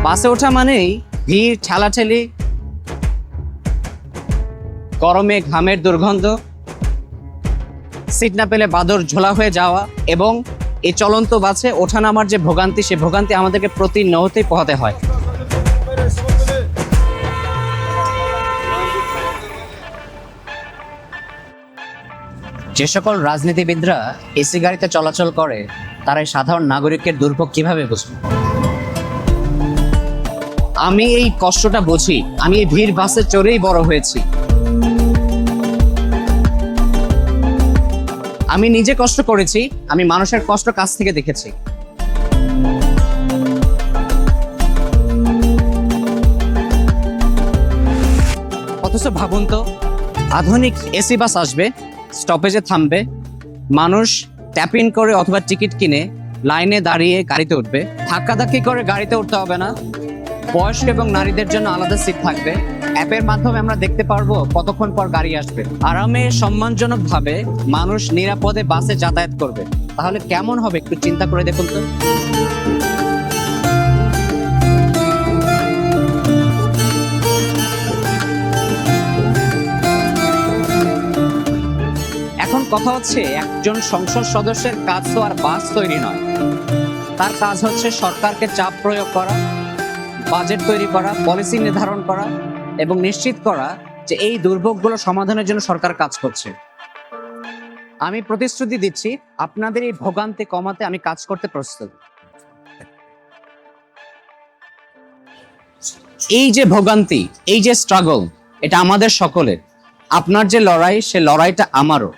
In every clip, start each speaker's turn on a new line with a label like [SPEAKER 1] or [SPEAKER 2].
[SPEAKER 1] বাসে ওঠা মানেই ভিড়, ঠেলাঠেলি, গরমে ঘামের দুর্গন্ধ, সিট না পেলে বাদর ঝোলা হয়ে যাওয়া এবং এই চলন্ত বাসে ওঠা নামার যে ভোগান্তি, সে ভোগান্তি আমাদেরকে প্রতিনিয়তই পোহাতে হয়। যে সকল রাজনীতিবিদরা এসি গাড়িতে চলাচল করে তারা এই সাধারণ নাগরিকের দুর্ভোগ কিভাবে বুঝবে? আমি এই কষ্টটা বুঝি, আমি এই ভিড় বাসে চড়েই বড় হয়েছি। আমি নিজে কষ্ট করেছি, আমি মানুষের কষ্ট কাছ থেকে দেখেছি। অথচ ভাবুন তো, আধুনিক এসি বাস আসবে, স্টপেজে থামবে, মানুষ ট্যাপ ইন করে অথবা টিকিট কিনে লাইনে দাঁড়িয়ে গাড়িতে উঠবে, ধাক্কাধাক্কি করে গাড়িতে উঠতে হবে না, বয়স্ক এবং নারীদের জন্য আলাদা সিট থাকবে, অ্যাপের মাধ্যমে আমরা দেখতে পারবো কতক্ষণ পর গাড়ি আসবে। আরামে সম্মানজনক ভাবে মানুষ নিরাপদে বাসে যাতায়াত করবে। তাহলে কেমন হবে একটু চিন্তা করে দেখুন তো। এখন কথা হচ্ছে, একজন সংসদ সদস্যের কাজ তো আর বাস তৈরি নয়, তার কাজ হচ্ছে সরকারকে চাপ প্রয়োগ করা, বাজেট তৈরি করা, পলিসি নির্ধারণ করা এবং নিশ্চিত করা যে এই দুর্ভোগগুলো সমাধানের জন্য সরকার কাজ করছে। আমি প্রতিশ্রুতি দিচ্ছি, আপনাদের এই ভোগান্তি কমাতে আমি কাজ করতে প্রস্তুত। এই যে ভোগান্তি, এই যে স্ট্রাগল, এটা আমাদের সকলের। আপনার যে লড়াই, সে লড়াইটা আমারও।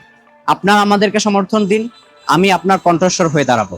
[SPEAKER 1] আপনার আমাদেরকে সমর্থন দিন, আমি আপনার কণ্ঠস্বর হয়ে দাঁড়াবো।